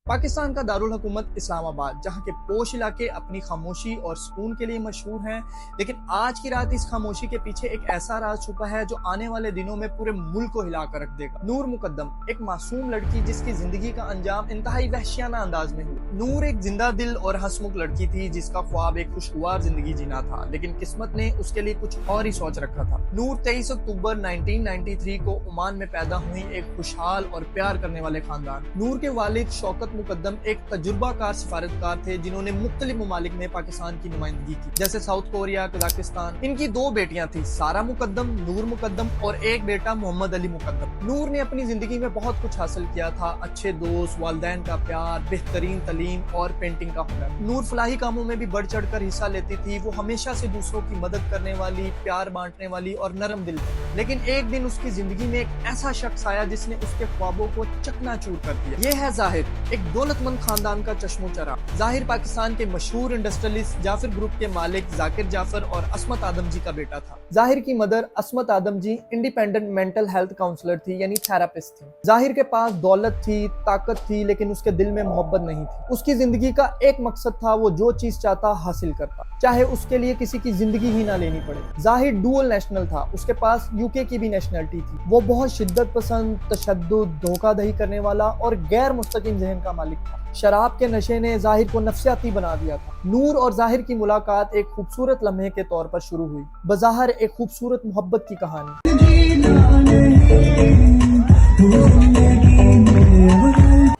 पाकिस्तान का दारुल हुकूमत इस्लामाबाद, जहाँ के पोश इलाके अपनी खामोशी और सुकून के लिए मशहूर हैं, लेकिन आज की रात इस खामोशी के पीछे एक ऐसा राज छुपा है जो आने वाले दिनों में पूरे मुल्क को हिला कर रख देगा। नूर मुकद्दम, एक मासूम लड़की जिसकी जिंदगी का अंजाम इंतहाई वहशियाना अंदाज में हुआ। नूर एक जिंदा दिल और हंसमुख लड़की थी जिसका ख्वाब एक खुशगवार जिंदगी जीना था, लेकिन किस्मत ने उसके लिए कुछ और ही सोच रखा था। नूर 23 अक्टूबर 1993 को ओमान में पैदा हुई एक खुशहाल और प्यार करने वाले खानदान। नूर के वालिद शौकत मुकद्दम एक तजुर्बाकार सिफारतकार थे जिन्होंने मुख्तलिफ ममालिक में पाकिस्तान की नुमाइंदगी की, जैसे साउथ कोरिया, कजाकिस्तान। इनकी दो बेटियां थी, सारा मुकद्दम, नूर मुकद्दम, और एक बेटा मोहम्मद अली मुकद्दम। नूर ने अपनी जिंदगी में बहुत कुछ हासिल किया था, अच्छे दोस्त, वालिदैन का प्यार, बेहतरीन तालीम और पेंटिंग का हुनर। नूर फलाही कामों में भी बढ़ चढ़ कर हिस्सा लेती थी। वो हमेशा से दूसरों की मदद करने वाली, प्यार बांटने वाली और नरम दिल थी। लेकिन एक दिन उसकी जिंदगी में एक ऐसा शख्स आया जिसने उसके ख्वाबों को चकनाचूर कर दिया। ये है जाहिर, एक दौलतमंद खानदान का चश्मो चरा। जाहिर पाकिस्तान के मशहूर इंडस्ट्रियलिस्ट जाफर ग्रुप के मालिक जाकिर जाफर और असमत आदम जी का बेटा था। जाहिर की मदर असमत आदम जी इंडिपेंडेंट मेंटल हेल्थ काउंसलर थी, यानी थेरापिस्ट थी। जाहिर के पास दौलत थी, ताकत थी, लेकिन उसके दिल में मोहब्बत नहीं थी। उसकी जिंदगी का एक मकसद था, वो जो चीज चाहता हासिल करता, चाहे उसके लिए किसी की जिंदगी ही ना लेनी पड़े। जाहिर डुअल नेशनल था, उसके पास यूके की भी नेशनलिटी थी। वो बहुत शिद्दत पसंद, तशद्दुद, धोखाधड़ी करने वाला और गैर मुस्तकिम ज़हन का मालिक था। शराब के नशे ने जाहिर को नफसियाती बना दिया था। नूर और जाहिर की मुलाकात एक खूबसूरत लम्हे के तौर पर शुरू हुई, बज़ाहिर एक खूबसूरत मोहब्बत की कहानी।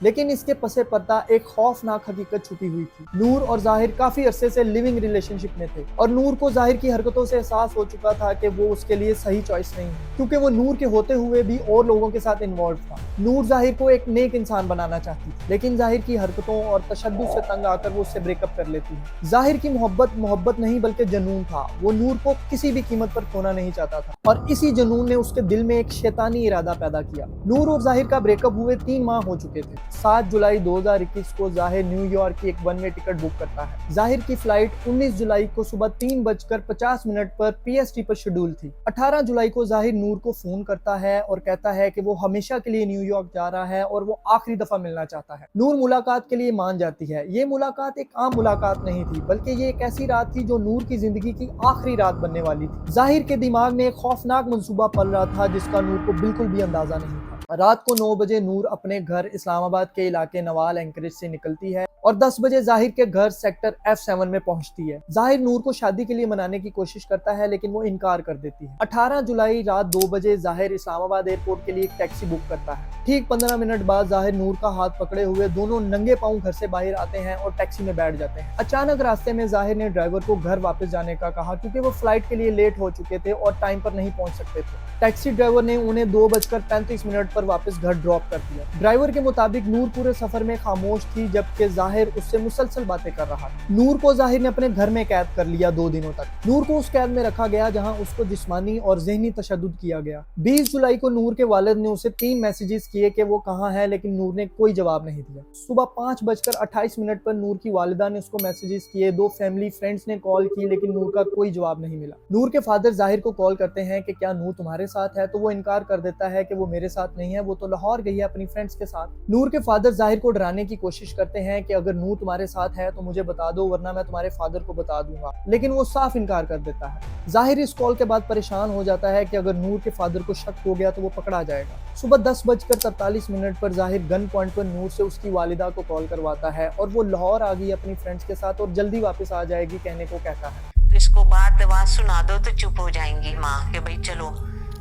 लेकिन इसके पसे पर्दा एक खौफनाक हकीकत छुपी हुई थी। नूर और जाहिर काफी अरसे से लिविंग रिलेशनशिप में थे और नूर को जाहिर की हरकतों से एहसास हो चुका था कि वो उसके लिए सही चॉइस नहीं है, क्योंकि वो नूर के होते हुए भी और लोगों के साथ इन्वॉल्व था। नूर जाहिर को एक नेक इंसान बनाना चाहती थी, लेकिन जाहिर की हरकतों और तशद्दुद से तंग आकर वो उससे ब्रेकअप कर लेती है। जाहिर की मोहब्बत नहीं बल्कि जुनून था। वो नूर को किसी भी कीमत पर खोना नहीं चाहता था और इसी जुनून ने उसके दिल में एक शैतानी इरादा पैदा किया। नूर और जाहिर का ब्रेकअप हुए 3 माह हो चुके थे। 7 जुलाई 2021 को जाहिर न्यूयॉर्क की एक वन वे टिकट बुक करता है। जाहिर की फ्लाइट 19 जुलाई को सुबह 3:50 पर पीएसटी पर शेड्यूल थी। 18 जुलाई को जाहिर नूर को फोन करता है और कहता है कि वो हमेशा के लिए न्यूयॉर्क जा रहा है और वो आखिरी दफा मिलना चाहता है। नूर मुलाकात के लिए मान जाती है। ये मुलाकात एक आम मुलाकात नहीं थी, बल्कि ये एक ऐसी रात थी जो नूर की जिंदगी की आखिरी रात बनने वाली थी। जाहिर के दिमाग में एक खौफनाक मंसूबा पल रहा था जिसका नूर को बिल्कुल भी अंदाजा नहीं था। रात को 9 बजे नूर अपने घर इस्लामाबाद के इलाके नवाल एंकरेज से निकलती है और 10 बजे जाहिर के घर सेक्टर F7 में पहुंचती है। जाहिर नूर को शादी के लिए मनाने की कोशिश करता है, लेकिन वो इनकार कर देती है। 18 जुलाई रात 2 बजे जाहिर इस्लामाबाद एयरपोर्ट के लिए एक टैक्सी बुक करता है। ठीक 15 मिनट बाद जाहिर नूर का हाथ पकड़े हुए दोनों नंगे पांव घर से बाहर आते हैं और टैक्सी में बैठ जाते हैं। अचानक रास्ते में जाहिर ने ड्राइवर को घर वापस जाने का कहा, क्योंकि वो फ्लाइट के लिए लेट हो चुके थे और टाइम पर नहीं पहुंच सकते थे। टैक्सी ड्राइवर ने उन्हें 2:35 पर वापस घर ड्रॉप कर दिया। ड्राइवर के मुताबिक नूर पूरे सफर में खामोश थी, जबकि जाहिर उससे मुसलसल बातें कर रहा था। नूर को जाहिर ने अपने घर में कैद कर लिया 2 दिनों तक। नूर को उस कैद में रखा गया जहां उसको जिस्मानी और ज़हनी तशद्दुद किया गया। 20 जुलाई को नूर के वालिद ने उसे 3 मैसेजेस किए कि वो कहां है, लेकिन नूर ने कोई जवाब नहीं दिया। सुबह 5:28 पर नूर की वालिदा ने उसको मैसेजेस किए। 2 फैमिली फ्रेंड्स ने कॉल की, लेकिन नूर का कोई जवाब नहीं मिला। नूर के फादर जाहिर को कॉल करते हैं कि क्या नूर तुम्हारे साथ है, तो वो इनकार कर देता है कि वो मेरे साथ नहीं है, वो तो लाहौर गई है अपनी फ्रेंड्स के साथ। नूर के फादर जाहिर को डराने की कोशिश करते हैं कि अगर नूर तुम्हारे साथ है तो मुझे बता दो, वरना मैं तुम्हारे फादर को बता दूंगा, लेकिन वो साफ इनकार कर देता है। जाहिर इस कॉल के बाद परेशान हो जाता है कि अगर नूर के फादर को शक हो गया तो वो पकड़ा जाएगा। सुबह 10:43 पर जाहिर गन पॉइंट पर नूर से उसकी वालिदा को कॉल करवाता है और वो लाहौर आ गई अपनी फ्रेंड्स के साथ और जल्दी वापस आ जाएगी कहने को कहता है। तो इसको बात सुना दो तो चुप हो जाएंगी माँ के भाई चलो,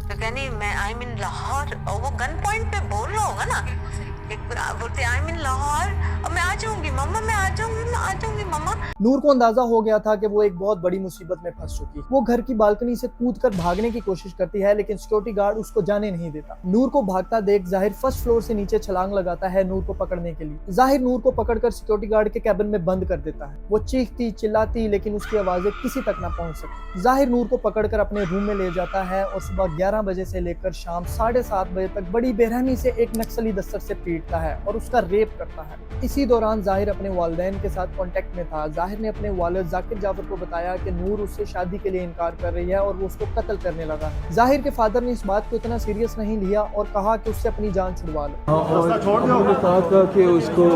तो कहनी मैं आई मीन लाहौर, और वो गन पॉइंट पे बोल रहा होगा ना, एक बार बोलते आई मीन लाहौर, और मैं आ जाऊंगी मम्मा, मैं आ जाऊंगी मम्मा। नूर को अंदाजा हो गया था कि वो एक बहुत बड़ी मुसीबत में फंस चुकी है। वो घर की बालकनी से कूदकर भागने की कोशिश करती है, लेकिन सिक्योरिटी गार्ड उसको जाने नहीं देता। नूर को भागता देख जाहिर फर्स्ट फ्लोर से नीचे छलांग लगाता है नूर को पकड़ने के लिए। जाहिर नूर को पकड़कर सिक्योरिटी गार्ड के कैबिन में बंद कर देता है। वो चीखती चिल्लाती, लेकिन उसकी आवाजें किसी तक ना पहुंच सकती। जाहिर नूर को पकड़कर अपने रूम में ले जाता है और सुबह 11 बजे से लेकर शाम 7:30 बजे तक बड़ी बेरहमी से एक नक्सली दस्तर से पीटता है और उसका रेप करता है। इसी दौरान जाहिर अपने वालिदैन के साथ कांटेक्ट में था। जाहिर ने अपने वालिद जाकिर जाफर को बताया कि नूर उससे शादी के लिए इनकार कर रही है और वो उसको कत्ल करने लगा है। जाहिर के फादर ने इस बात को इतना सीरियस नहीं लिया और कहा कि उससे अपनी जान छुड़वा लो। और कहा कि उसको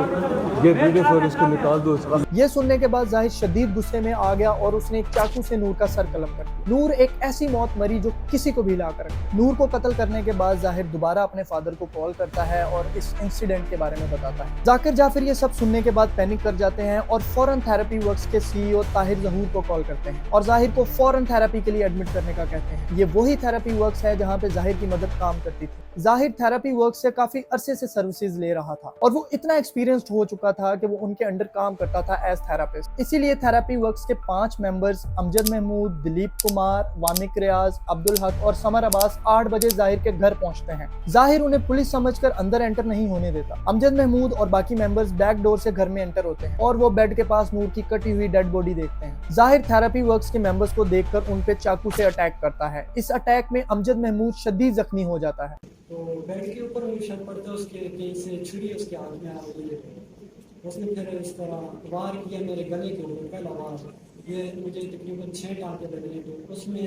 गेट रीड और इसको निकाल दो इसका। ये सुनने के बाद जाहिर शदीद गुस्से में आ गया और उसने एक चाकू से नूर का सर कलम कर दिया। नूर एक ऐसी मौत मरी जो किसी को भी हिला कर रखे। नूर को कत्ल करने के बाद जाहिर दोबारा अपने फादर को कॉल करता है और इस इंसिडेंट के बारे में बताता है। जाकिर जाफर ये सब सुनने के बाद पैनिक कर जाते हैं और फौरन थेरेपी वर्क्स के CEO ताहिर जहूर को कॉल करते हैं और जाहिर को फौरन थेरेपी के लिए एडमिट करने का कहते हैं। ये वही थेरेपी वर्क्स है जहाँ पे जाहिर की मदद काम करती थी। जाहिर थेरेपी वर्क्स से काफी अरसे से सर्विसेज ले रहा था और वो इतना एक्सपीरियंस्ड हो चुका था कि वो उनके अंडर काम करता था एज थेरापिस्ट। इसीलिए थेरेपी वर्क्स के 5 मेंबर्स अमजद महमूद, दिलीप कुमार, वामिक रियाज, अब्दुल हक और समर अब्बास 8 बजे जाहिर के घर पहुंचते हैं। जाहिर उन्हें पुलिस समझकर अंदर एंटर नहीं होने देता। अमजद महमूद और बाकी मेंबर्स बैक डोर से घर में एंटर होते हैं और वो बेड के पास नूर की कटी हुई डेड बॉडी देखते हैं। जाहिर थेरेपी वर्क्स के मेंबर्स को देखकर उन पे चाकू से अटैक करता है। इस अटैक में अमजद महमूद शदीद जख्मी हो जाता है। तो बेड के ऊपर मुझे शक पड़ता है उसके कहीं से छुरी उसके हाथ में आ गई है। उसने फिर इस तरह वार किया मेरे गले के ऊपर, पहला वार। ये मुझे तकरीबन 6 टाँके लगे, तो उसमें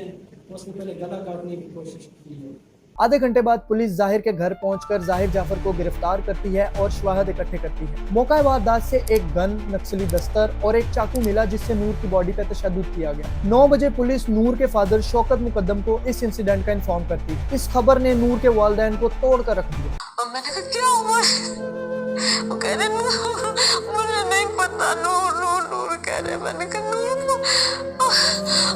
उसने पहले गला काटने की कोशिश की है। आधे घंटे बाद पुलिस जाहिर के घर पहुंचकर जाहिर जाफर को गिरफ्तार करती है और शवाहद इकट्ठे करती है। मौका वारदात से एक गन, नक्सली दस्तर और एक चाकू मिला जिससे नूर की बॉडी पर तशद्दुद किया गया। 9 बजे पुलिस नूर के फादर शौकत मुकद्दम को इस इंसिडेंट का इन्फॉर्म करती है। इस खबर ने नूर के वालिदैन को तोड़ कर रख दिया। और मैंने कहा क्या हुआ? वो कह रहे नूर, मुझे नहीं पता, नूर नूर नूर कह रहे। मैंने कहा नूर,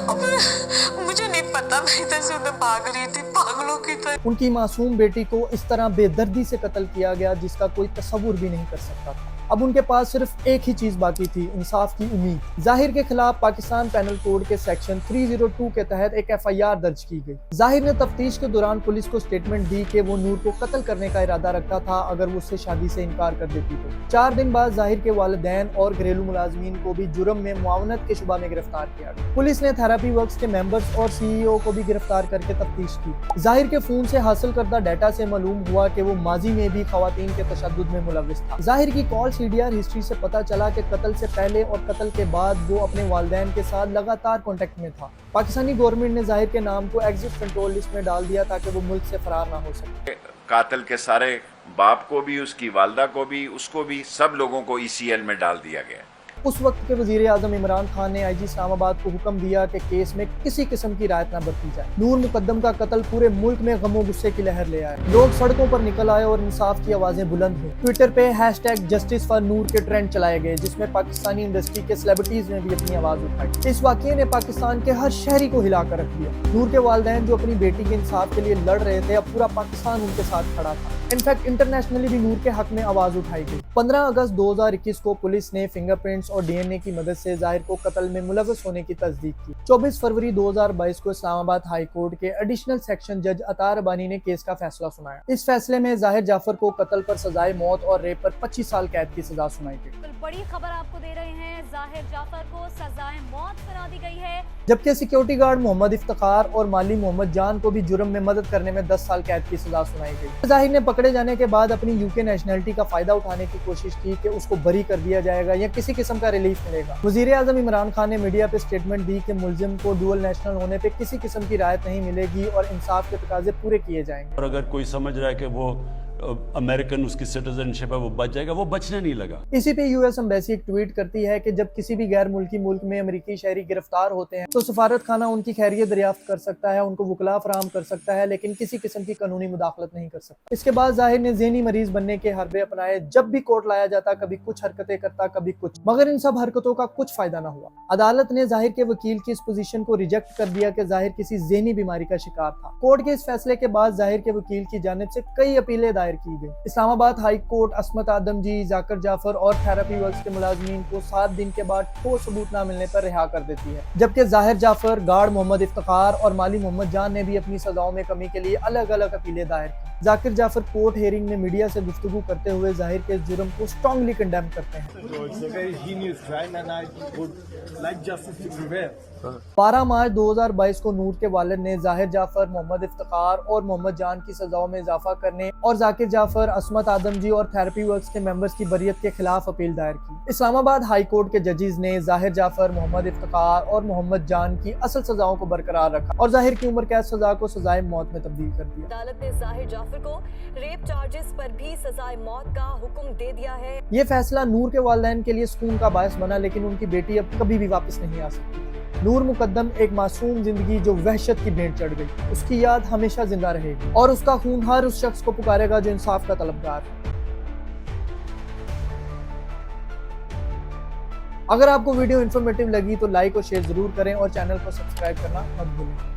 और फिर मुझे नहीं पता, मैं इधर से उधर भाग रही थी पागलों की तरह। उनकी मासूम बेटी को इस तरह बेदर्दी से कत्ल किया गया जिसका कोई तसव्वुर भी नहीं कर सकता था। अब उनके पास सिर्फ एक ही चीज बाकी थी, इंसाफ की उम्मीद। जाहिर के खिलाफ पाकिस्तान पैनल कोड के सेक्शन 302 के तहत एक FIR दर्ज की गई। जाहिर ने तफ्तीश के दौरान पुलिस को स्टेटमेंट दी कि वो नूर को कत्ल करने का इरादा रखता था अगर वो उससे शादी से इनकार कर देती तो। 4 दिन बाद जाहिर के वालिदैन और घरेलू मुलाजमीन को भी जुर्म में मुआवनत के शुबा में गिरफ्तार किया गया। पुलिस ने थेरेपी वर्क्स के मेंबर्स और CEO को भी गिरफ्तार करके तफ्तीश की। जाहिर के फोन से हासिल करदा डाटा से मालूम हुआ कि वो माजी में भी खवातीन के तशद्दुद में मुलव्विस था। जाहिर की कॉल CDR हिस्ट्री से पता चला कि कत्ल से पहले और कत्ल के बाद वो अपने वालिदैन के साथ लगातार कांटेक्ट में था। पाकिस्तानी गवर्नमेंट ने जाहिर के नाम को एग्जिट कंट्रोल लिस्ट में डाल दिया ताकि वो मुल्क से फरार ना हो सके। कातिल के सारे बाप को भी, उसकी वालदा को भी, उसको भी, सब लोगों को ECL में डाल दिया गया। उस वक्त के वजीर आजम इमरान खान ने IG इस्लामाबाद को हुक्म दिया कि केस में किसी किस्म की रायत न बरती जाए। नूर मुकद्दम का कत्ल पूरे मुल्क में गमो गुस्से की लहर ले आया। लोग सड़कों पर निकल आए और इंसाफ की आवाजें बुलंद हुई। ट्विटर पे #जस्टिस फॉर नूर के ट्रेंड चलाए गए जिसमें पाकिस्तानी इंडस्ट्री के सेलिब्रिटीज ने भी अपनी आवाज उठाई। इस वाकये ने पाकिस्तान के हर शहरी को हिला कर रख दिया। नूर के वालिदैन जो अपनी बेटी के इंसाफ के लिए लड़ रहे थे, अब पूरा पाकिस्तान उनके साथ खड़ा था। इनफैक्ट इंटरनेशनली भी नूर के हक में आवाज उठाई गई। 15 अगस्त 2021 को पुलिस ने फिंगरप्रिंट्स और DNA की मदद से जाहिर को कत्ल में मुलव्वस होने की तस्दीक की। 24 फरवरी 2022 को इस्लामाबाद हाई कोर्ट के एडिशनल सेक्शन जज अतार रबानी ने केस का फैसला सुनाया। इस फैसले में जाहिर जाफर को कत्ल पर सजाए मौत और रेप पर 25 साल कैद की सजा सुनाई गई। बड़ी खबर आपको दे रहे हैं, जाहिर जाफर को सजाए मौत सुना दी गई है। जबकि सिक्योरिटी गार्ड मोहम्मद इफ्तिखार और माली मोहम्मद जान को भी जुर्म में मदद करने में 10 साल कैद की सजा सुनाई गई। जाहिर ने पकड़े जाने के बाद अपनी UK नेशनलिटी का फायदा उठाने की कोशिश की कि उसको बरी कर दिया जाएगा या किसी किस्म का रिलीफ मिलेगा। वजीर आजम इमरान खान ने मीडिया पे स्टेटमेंट दी कि मुलजिम को डुअल नेशनल होने पे किसी किस्म की राहत नहीं मिलेगी और इंसाफ के तकाजे पूरे किए जाएंगे। और अगर कोई समझ रहा है कि वो अमेरिकन उसकी सिटीजनशिप है वो बच जाएगा, वो बचने नहीं लगा। इसी पे US एम्बेसी एक ट्वीट करती है कि जब किसी भी गैर मुल्की मुल्क में अमेरिकी शहरी गिरफ्तार होते हैं तो सफारत खाना उनकी खैरियत दरियाफ्त कर सकता है, उनको वकला फराहम कर सकता है, लेकिन किसी किस्म की कानूनी मुदाखलत नहीं कर सकता। इसके बाद जाहिर ने ज़हनी मरीज बनने के हरबे अपनाए। जब भी कोर्ट लाया जाता कभी कुछ हरकतें करता कभी कुछ, मगर इन सब हरकतों का कुछ फायदा न हुआ। अदालत ने जाहिर के वकील की इस पोजीशन को रिजेक्ट कर दिया कि जाहिर किसी ज़हनी बीमारी का शिकार था। कोर्ट के इस फैसले के बाद जाहिर के वकील की जानिब से कई अपीलें दायर की गई। इस्लामाबाद हाई कोर्ट अस्मत आदम जी, जाकिर जाफर और थेरेपी वर्क्स के मुलाजमीन को 7 दिन के बाद ठोस सबूत न मिलने पर रिहा कर देती है। जबकि जाहिर जाफर, गार्ड मोहम्मद इफ्तिखार और माली मोहम्मद जान ने भी अपनी सजाओं में कमी के लिए अलग अलग अपीलें दायर की। जाकिर जाफर कोर्ट हियरिंग में मीडिया से गुफ्तगू करते हुए जाहिर के जुर्म को स्ट्रांगली कंडेम करते हैं। 12 मार्च 2022 को नूर के वालिद ने जाहिर जाफर, मोहम्मद इफ्तिखार और मोहम्मद जान की सजाओं में इजाफा करने और जाकिर जाफर, अस्मत आदम जी और थेरेपी वर्क्स के मेंबर्स की बरियत के खिलाफ अपील दायर की। इस्लामाबाद हाई कोर्ट के जजेस ने जाहिर जाफर, मोहम्मद इफ्तिखार और मोहम्मद जान की असल सजाओं को बरकरार रखा और जाहिर की उम्र कैद सजा को सजाए मौत में तब्दील कर दिया। अदालत ने जाहिर जाफर जाफर को रेप चार्जेस पर भी सजाए मौत का हुक्म दे दिया है। ये फैसला नूर के वालिदैन के लिए सुकून का बायस बना, लेकिन उनकी बेटी अब कभी भी वापस नहीं आ सकती। नूर मुकद्दम एक मासूम जिंदगी जो वहशत की भेंट चढ़ गई, उसकी याद हमेशा जिंदा रहेगी और उसका खून हर उस शख्स को पुकारेगा जो इंसाफ का तलबगार है। अगर आपको वीडियो इन्फॉर्मेटिव लगी तो लाइक और शेयर जरूर करें और चैनल को सब्सक्राइब करना मत भूलें।